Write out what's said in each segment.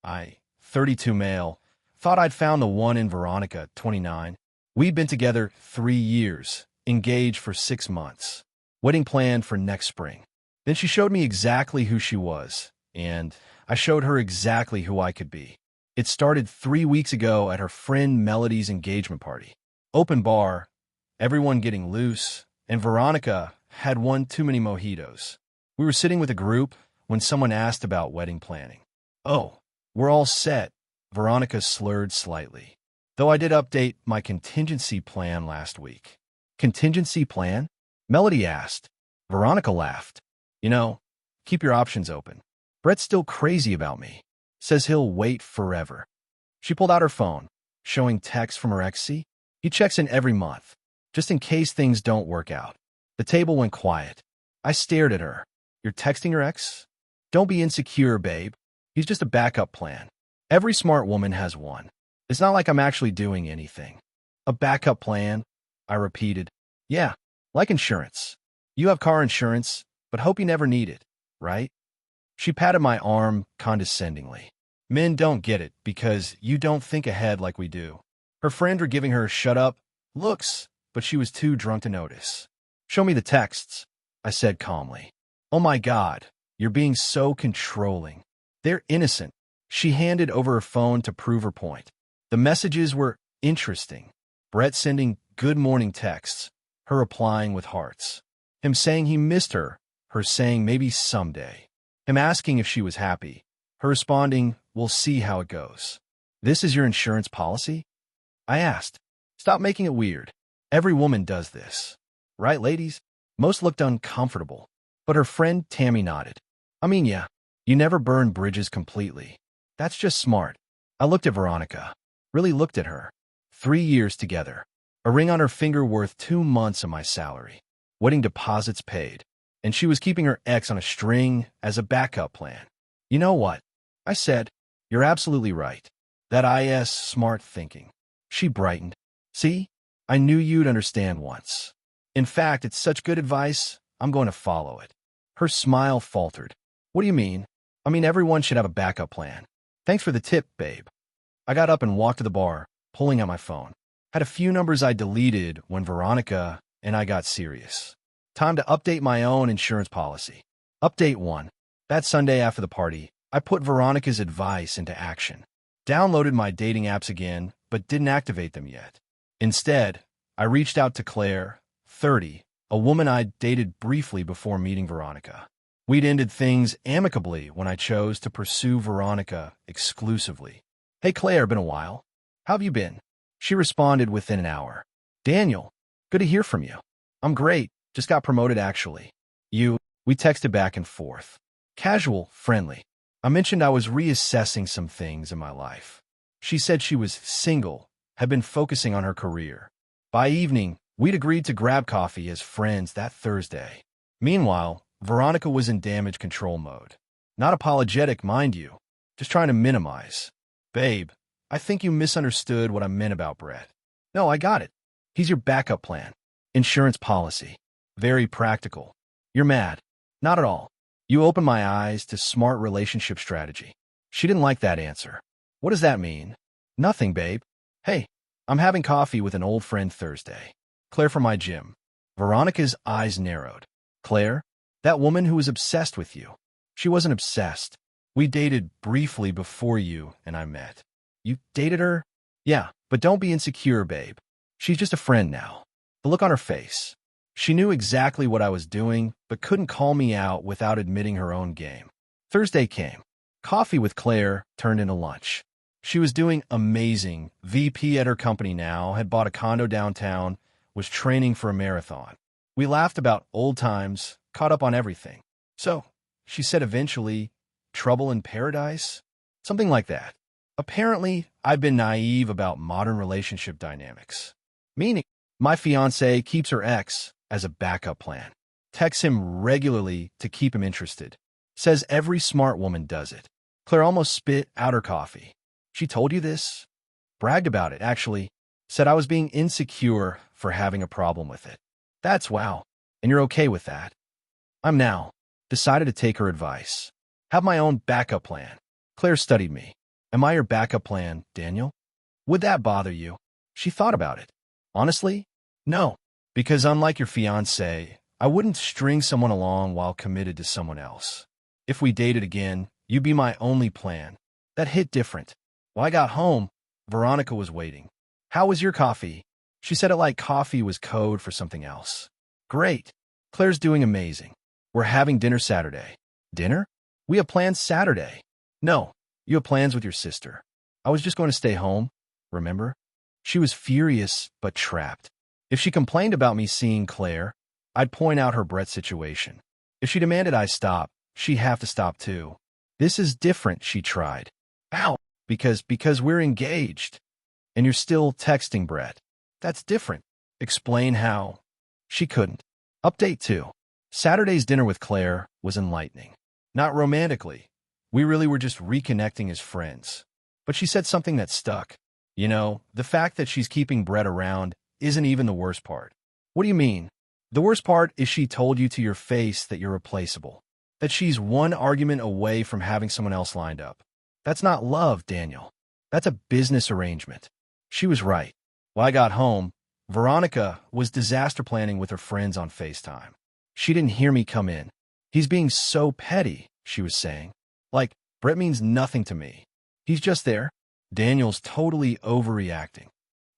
I, 32 male, thought I'd found the one in Veronica, 29. We'd been together 3 years, engaged for 6 months, wedding planned for next spring. Then she showed me exactly who she was, and I showed her exactly who I could be. It started 3 weeks ago at her friend Melody's engagement party. Open bar, everyone getting loose, and Veronica had one too many mojitos. We were sitting with a group when someone asked about wedding planning. "Oh, we're all set," Veronica slurred slightly. Though I did update my contingency plan last week. "Contingency plan?" Melody asked. Veronica laughed. "You know, keep your options open. Brett's still crazy about me. Says he'll wait forever." She pulled out her phone, showing texts from her ex. "He checks in every month, just in case things don't work out." The table went quiet. I stared at her. "You're texting your ex? Don't be insecure, babe. He's just a backup plan. Every smart woman has one. It's not like I'm actually doing anything." "A backup plan?" I repeated. "Yeah, like insurance. You have car insurance, but hope you never need it, right?" She patted my arm condescendingly. "Men don't get it because you don't think ahead like we do." Her friends were giving her shut up looks, but she was too drunk to notice. "Show me the texts," I said calmly. "Oh my God, you're being so controlling. They're innocent." She handed over her phone to prove her point. The messages were interesting. Brett sending good morning texts, her replying with hearts. Him saying he missed her saying maybe someday. Him asking if she was happy, her responding, "We'll see how it goes." "This is your insurance policy?" I asked. "Stop making it weird. Every woman does this. Right, ladies?" Most looked uncomfortable, but her friend Tammy nodded. "I mean, yeah, you never burn bridges completely. That's just smart." I looked at Veronica, really looked at her. 3 years together. A ring on her finger worth 2 months of my salary. Wedding deposits paid. And she was keeping her ex on a string as a backup plan. "You know what?" I said. "You're absolutely right. That is smart thinking." She brightened. "See? I knew you'd understand once. In fact, it's such good advice, I'm going to follow it." Her smile faltered. "What do you mean?" "I mean, everyone should have a backup plan. Thanks for the tip, babe." I got up and walked to the bar, pulling out my phone. Had a few numbers I deleted when Veronica and I got serious. Time to update my own insurance policy. Update 1. That Sunday after the party, I put Veronica's advice into action. Downloaded my dating apps again, but didn't activate them yet. Instead, I reached out to Claire, 30, a woman I'd dated briefly before meeting Veronica. We'd ended things amicably when I chose to pursue Veronica exclusively. "Hey Claire, been a while. How have you been?" She responded within an hour. "Daniel, good to hear from you." "I'm great. Just got promoted, actually." "You?" We texted back and forth. Casual, friendly. I mentioned I was reassessing some things in my life. She said she was single, had been focusing on her career. By evening, we'd agreed to grab coffee as friends that Thursday. Meanwhile, Veronica was in damage control mode. Not apologetic, mind you, just trying to minimize. "Babe, I think you misunderstood what I meant about Brett." "No, I got it. He's your backup plan. Insurance policy. Very practical." "You're mad." "Not at all. You opened my eyes to smart relationship strategy." She didn't like that answer. "What does that mean?" "Nothing, babe. Hey, I'm having coffee with an old friend Thursday. Claire from my gym." Veronica's eyes narrowed. "Claire? That woman who was obsessed with you." "She wasn't obsessed. We dated briefly before you and I met." "You dated her?" "Yeah, but don't be insecure, babe. She's just a friend now." The look on her face. She knew exactly what I was doing, but couldn't call me out without admitting her own game. Thursday came. Coffee with Claire turned into lunch. She was doing amazing. VP at her company now, had bought a condo downtown, was training for a marathon. We laughed about old times, caught up on everything. "So," she said eventually, "trouble in paradise?" Something like that. Apparently, I've been naive about modern relationship dynamics. Meaning, my fiancée keeps her ex as a backup plan. Texts him regularly to keep him interested. Says every smart woman does it. Claire almost spit out her coffee. "She told you this?" Bragged about it, actually. Said I was being insecure for having a problem with it. That's wow. And you're okay with that? I'm now. Decided to take her advice. Have my own backup plan. Claire studied me. Am I your backup plan, Daniel? Would that bother you? She thought about it. Honestly, no. Because unlike your fiancé, I wouldn't string someone along while committed to someone else. If we dated again, you'd be my only plan. That hit different. When I got home, Veronica was waiting. How was your coffee? She said it like coffee was code for something else. Great. Claire's doing amazing. We're having dinner Saturday. Dinner? We have plans Saturday. No, you have plans with your sister. I was just going to stay home, remember? She was furious, but trapped. If she complained about me seeing Claire, I'd point out her Brett situation. If she demanded I stop, she'd have to stop too. This is different, she tried. Ow! Because we're engaged. And you're still texting Brett. That's different. Explain how. She couldn't. Update 2. Saturday's dinner with Claire was enlightening. Not romantically. We really were just reconnecting as friends. But she said something that stuck. You know, the fact that she's keeping Brett around isn't even the worst part. What do you mean? The worst part is she told you to your face that you're replaceable. That she's one argument away from having someone else lined up. That's not love, Daniel. That's a business arrangement. She was right. When I got home, Veronica was disaster planning with her friends on FaceTime. She didn't hear me come in. He's being so petty, she was saying. Like, Brett means nothing to me. He's just there. Daniel's totally overreacting.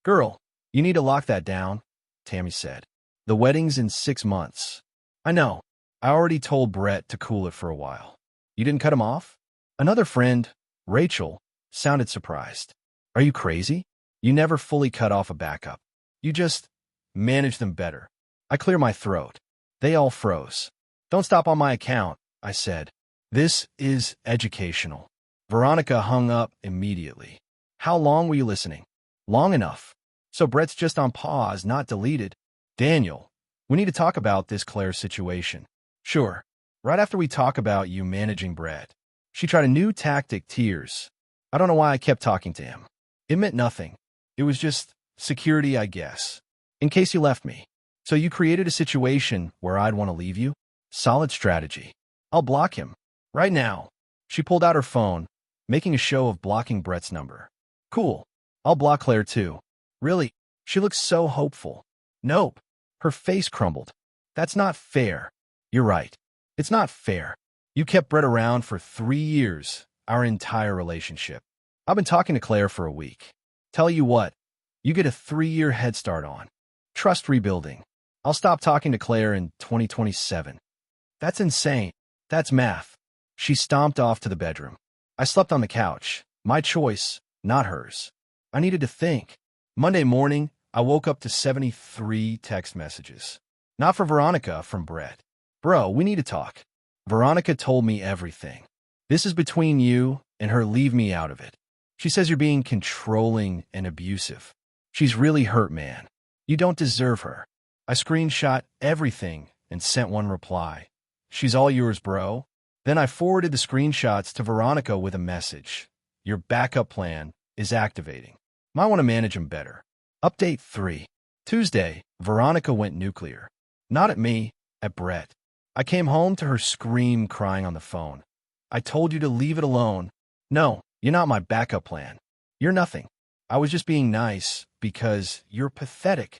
Girl, you need to lock that down, Tammy said. The wedding's in 6 months. I know. I already told Brett to cool it for a while. You didn't cut him off? Another friend, Rachel, sounded surprised. Are you crazy? You never fully cut off a backup. You just manage them better. I clear my throat. They all froze. Don't stop on my account, I said. This is educational. Veronica hung up immediately. How long were you listening? Long enough. So Brett's just on pause, not deleted. Daniel, we need to talk about this Claire situation. Sure. Right after we talk about you managing Brett. She tried a new tactic, tears. I don't know why I kept talking to him. It meant nothing. It was just security, I guess. In case you left me. So you created a situation where I'd want to leave you? Solid strategy. I'll block him. Right now. She pulled out her phone, making a show of blocking Brett's number. Cool. I'll block Claire too. Really? She looks so hopeful. Nope. Her face crumbled. That's not fair. You're right. It's not fair. You kept Brett around for 3 years, our entire relationship. I've been talking to Claire for a week. Tell you what, you get a 3-year head start on. Trust rebuilding. I'll stop talking to Claire in 2027. That's insane. That's math. She stomped off to the bedroom. I slept on the couch. My choice, not hers. I needed to think. Monday morning, I woke up to 73 text messages. Not for Veronica, from Brett. Bro, we need to talk. Veronica told me everything. This is between you and her, leave me out of it. She says you're being controlling and abusive. She's really hurt, man. You don't deserve her. I screenshot everything and sent one reply. She's all yours, bro. Then I forwarded the screenshots to Veronica with a message. Your backup plan is activating. Might want to manage them better. Update 3. Tuesday, Veronica went nuclear. Not at me, at Brett. I came home to her scream crying on the phone. I told you to leave it alone. No, you're not my backup plan. You're nothing. I was just being nice because you're pathetic.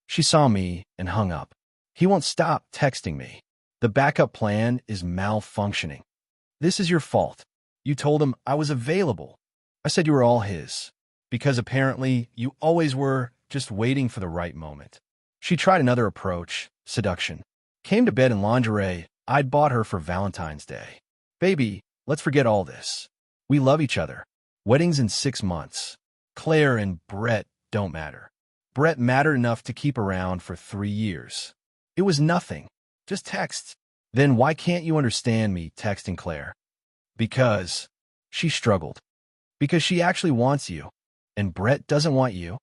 She saw me and hung up. He won't stop texting me. The backup plan is malfunctioning. This is your fault. You told him I was available. I said you were all his. Because apparently you always were, just waiting for the right moment. She tried another approach, seduction. Came to bed in lingerie I'd bought her for Valentine's Day. Baby, let's forget all this. We love each other. Wedding's in 6 months. Claire and Brett don't matter. Brett mattered enough to keep around for 3 years. It was nothing. Just texts. Then why can't you understand me texting Claire? Because she struggled. Because she actually wants you. And Brett doesn't want you.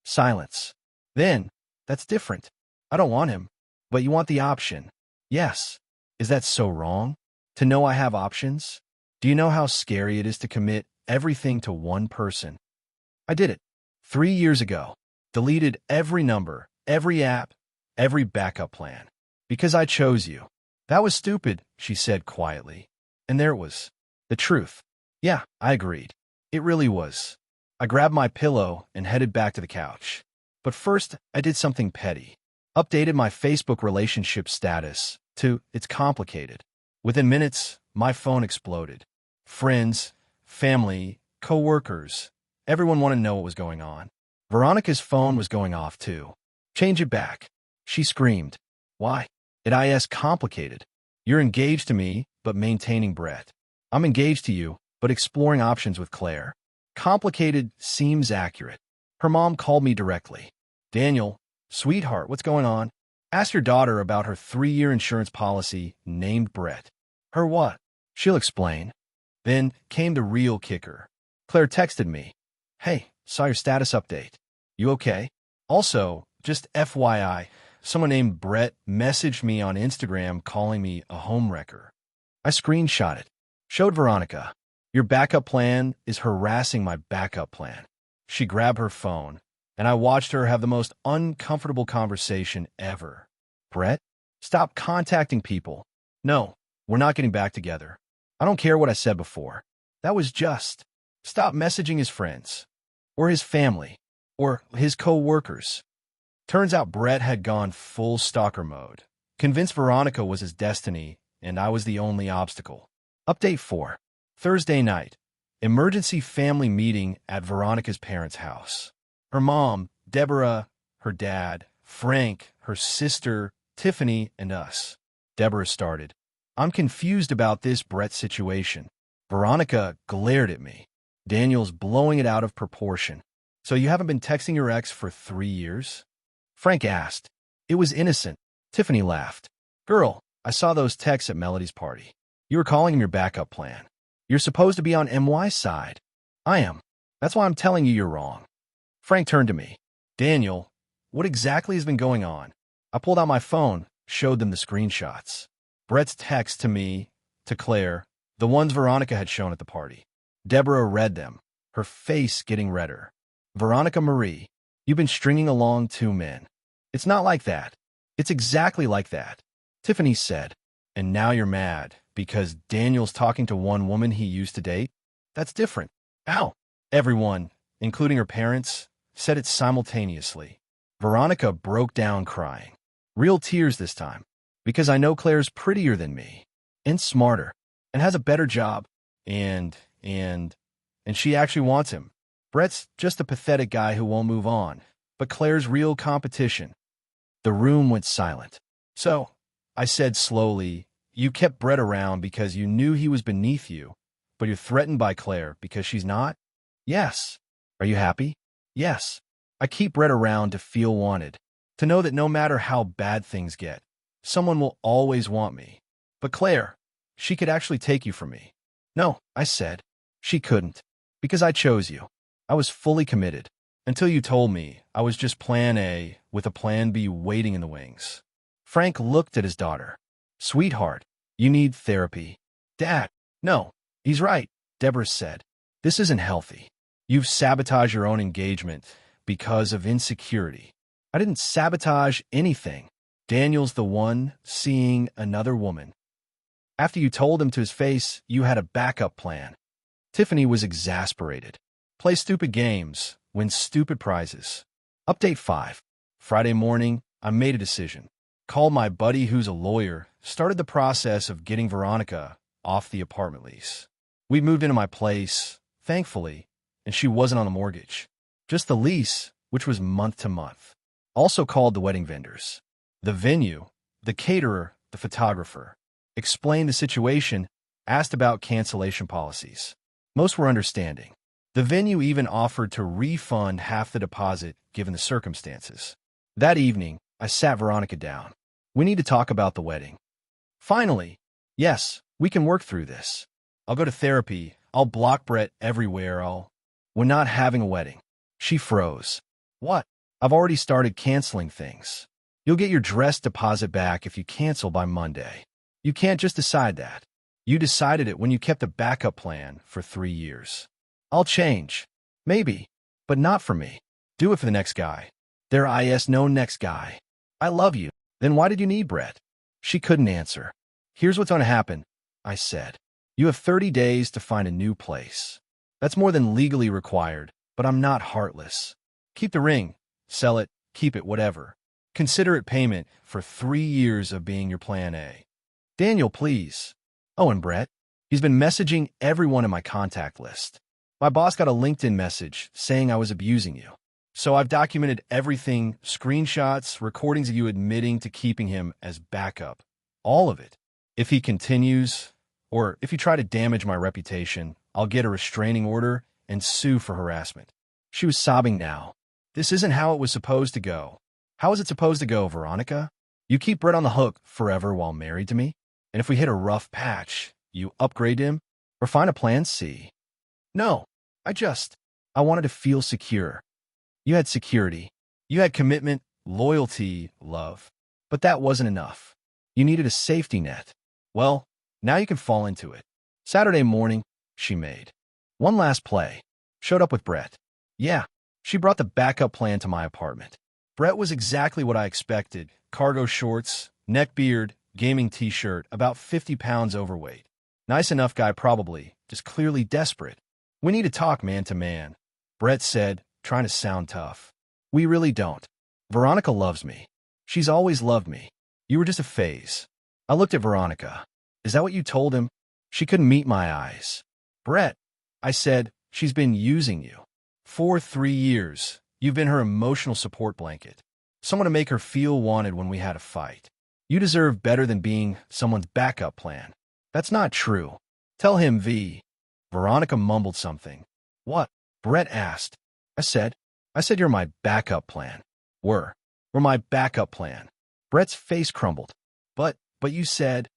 Silence. Then, that's different. I don't want him. But you want the option. Yes. Is that so wrong? To know I have options? Do you know how scary it is to commit everything to one person? I did it. 3 years ago. Deleted every number, every app, every backup plan. Because I chose you. That was stupid, she said quietly. And there it was. The truth. Yeah, I agreed. It really was. I grabbed my pillow and headed back to the couch. But first, I did something petty. Updated my Facebook relationship status to "It's complicated." Within minutes, my phone exploded. Friends, family, co-workers, everyone wanted to know what was going on. Veronica's phone was going off too. "Change it back," she screamed. "Why? It's complicated. You're engaged to me, but maintaining Brett. I'm engaged to you, but exploring options with Claire." Complicated seems accurate. Her mom called me directly. "Daniel, sweetheart, what's going on? Ask your daughter about her 3-year insurance policy named Brett." "Her what?" "She'll explain." Then came the real kicker. Claire texted me. "Hey, saw your status update. You okay? Also, just FYI, someone named Brett messaged me on Instagram calling me a homewrecker." I screenshot it. Showed Veronica. "Your backup plan is harassing my backup plan." She grabbed her phone, and I watched her have the most uncomfortable conversation ever. "Brett, stop contacting people. No, we're not getting back together. I don't care what I said before. That was just. Stop messaging his friends, or his family, or his co-workers." Turns out Brett had gone full stalker mode. Convinced Veronica was his destiny, and I was the only obstacle. Update 4. Thursday night. Emergency family meeting at Veronica's parents' house. Her mom, Deborah, her dad, Frank, her sister, Tiffany, and us. Deborah started. "I'm confused about this Brett situation." Veronica glared at me. "Daniel's blowing it out of proportion. So you haven't been texting your ex for 3 years?" Frank asked. "It was innocent." Tiffany laughed. "Girl, I saw those texts at Melody's party. You were calling him your backup plan. You're supposed to be on MY's side." "I am. That's why I'm telling you you're wrong." Frank turned to me. "Daniel, what exactly has been going on?" I pulled out my phone, showed them the screenshots. Brett's text to me, to Claire, the ones Veronica had shown at the party. Deborah read them, her face getting redder. "Veronica Marie, you've been stringing along 2 men. It's not like that. It's exactly like that." Tiffany said, "And now you're mad because Daniel's talking to one woman he used to date? That's different." Ow! Everyone, including her parents, said it simultaneously. Veronica broke down crying. Real tears this time, because I know Claire's prettier than me, and smarter, and has a better job, and she actually wants him. Brett's just a pathetic guy who won't move on, but Claire's real competition. The room went silent. "So," I said slowly, "you kept Brett around because you knew he was beneath you, but you're threatened by Claire because she's not?" "Yes." "Are you happy?" "Yes. I keep Brett around to feel wanted, to know that no matter how bad things get, someone will always want me. But Claire, she could actually take you from me." "No," I said. "She couldn't, because I chose you. I was fully committed. Until you told me I was just plan A with a plan B waiting in the wings." Frank looked at his daughter. "Sweetheart, you need therapy." "Dad, no, he's right," Deborah said. "This isn't healthy. You've sabotaged your own engagement because of insecurity." "I didn't sabotage anything. Daniel's the one seeing another woman. After you told him to his face you had a backup plan." Tiffany was exasperated. "Play stupid games, win stupid prizes." Update 5. Friday morning, I made a decision. Called my buddy who's a lawyer, started the process of getting Veronica off the apartment lease. We moved into my place, thankfully, and she wasn't on the mortgage. Just the lease, which was month to month. Also called the wedding vendors. The venue, the caterer, the photographer. Explained the situation, asked about cancellation policies. Most were understanding. The venue even offered to refund half the deposit given the circumstances. That evening, I sat Veronica down. "We need to talk about the wedding." "Finally. Yes, we can work through this. I'll go to therapy. I'll block Brett everywhere. We're not having a wedding." She froze. "What?" "I've already started canceling things. You'll get your dress deposit back if you cancel by Monday. You can't just decide that. You decided it when you kept a backup plan for 3 years. I'll change. Maybe. But not for me. Do it for the next guy. There is no next guy. I love you. Then why did you need Brett?" She couldn't answer. "Here's what's going to happen," I said. "You have 30 days to find a new place. That's more than legally required, but I'm not heartless. Keep the ring. Sell it. Keep it, whatever. Consider it payment for 3 years of being your plan A. Daniel, please. Oh, and Brett? He's been messaging everyone in my contact list. My boss got a LinkedIn message saying I was abusing you. So I've documented everything, screenshots, recordings of you admitting to keeping him as backup. All of it. If he continues, or if you try to damage my reputation, I'll get a restraining order and sue for harassment. She was sobbing now. This isn't how it was supposed to go. How is it supposed to go, Veronica? You keep Brett on the hook forever while married to me? And if we hit a rough patch, you upgrade him or find a plan C? No, I wanted to feel secure. You had security. You had commitment, loyalty, love. But that wasn't enough. You needed a safety net. Well, now you can fall into it. Saturday morning, she made one last play. Showed up with Brett. Yeah, she brought the backup plan to my apartment. Brett was exactly what I expected. Cargo shorts, neck beard, gaming t-shirt, about 50 pounds overweight. Nice enough guy probably, just clearly desperate. We need to talk man to man, Brett said, trying to sound tough. We really don't. Veronica loves me. She's always loved me. You were just a phase. I looked at Veronica. Is that what you told him? She couldn't meet my eyes. Brett, I said, she's been using you. For 3 years, you've been her emotional support blanket. Someone to make her feel wanted when we had a fight. You deserve better than being someone's backup plan. That's not true. Tell him, V. Veronica mumbled something. What? Brett asked. I said you're my backup plan. We're my backup plan. Brett's face crumbled. But you said...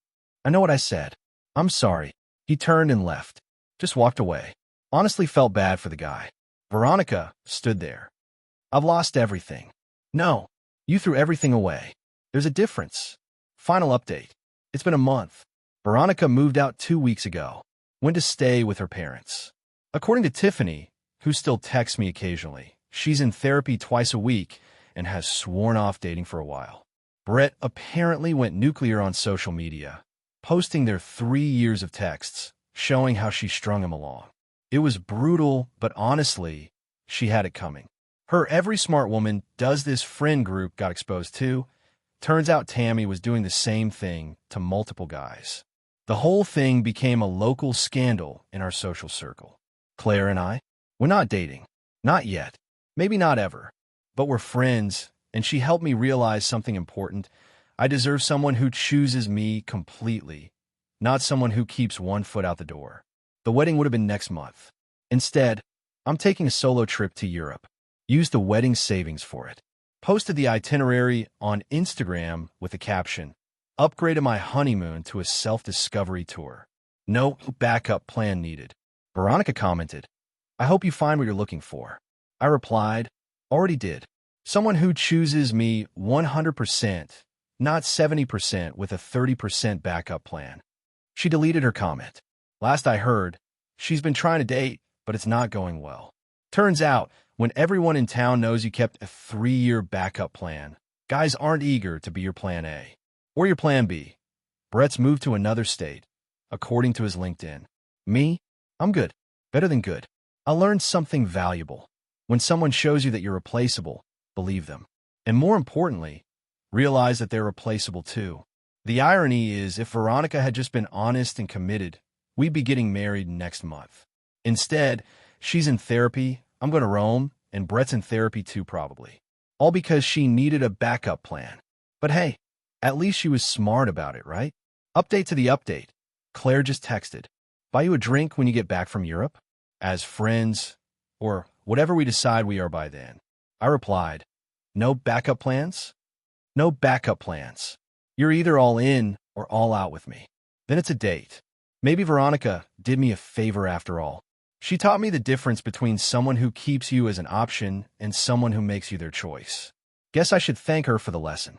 I know what I said. I'm sorry. He turned and left. Just walked away. Honestly felt bad for the guy. Veronica stood there. I've lost everything. No, you threw everything away. There's a difference. Final update. It's been a month. Veronica moved out 2 weeks ago. Went to stay with her parents. According to Tiffany, who still texts me occasionally, she's in therapy twice a week and has sworn off dating for a while. Brett apparently went nuclear on social media, posting their 3 years of texts, showing how she strung him along. It was brutal, but honestly, she had it coming. Her Every Smart Woman Does This friend group got exposed too. Turns out Tammy was doing the same thing to multiple guys. The whole thing became a local scandal in our social circle. Claire and I, we're not dating. Not yet. Maybe not ever. But we're friends, and she helped me realize something important. I deserve someone who chooses me completely, not someone who keeps one foot out the door. The wedding would have been next month. Instead, I'm taking a solo trip to Europe. Used the wedding savings for it. Posted the itinerary on Instagram with a caption, upgraded my honeymoon to a self-discovery tour. No backup plan needed. Veronica commented, I hope you find what you're looking for. I replied, already did. Someone who chooses me 100%, not 70% with a 30% backup plan. She deleted her comment. Last I heard, she's been trying to date, but it's not going well. Turns out, when everyone in town knows you kept a 3-year backup plan, guys aren't eager to be your plan A or your plan B. Brett's moved to another state, according to his LinkedIn. Me? I'm good. Better than good. I learned something valuable. When someone shows you that you're replaceable, believe them. And more importantly, realize that they're replaceable too. The irony is, if Veronica had just been honest and committed, we'd be getting married next month. Instead, she's in therapy, I'm going to Rome, and Brett's in therapy too probably. All because she needed a backup plan. But hey, at least she was smart about it, right? Update to the update. Claire just texted. Buy you a drink when you get back from Europe? As friends, or whatever we decide we are by then. I replied, no backup plans? No backup plans. You're either all in or all out with me. Then it's a date. Maybe Veronica did me a favor after all. She taught me the difference between someone who keeps you as an option and someone who makes you their choice. Guess I should thank her for the lesson.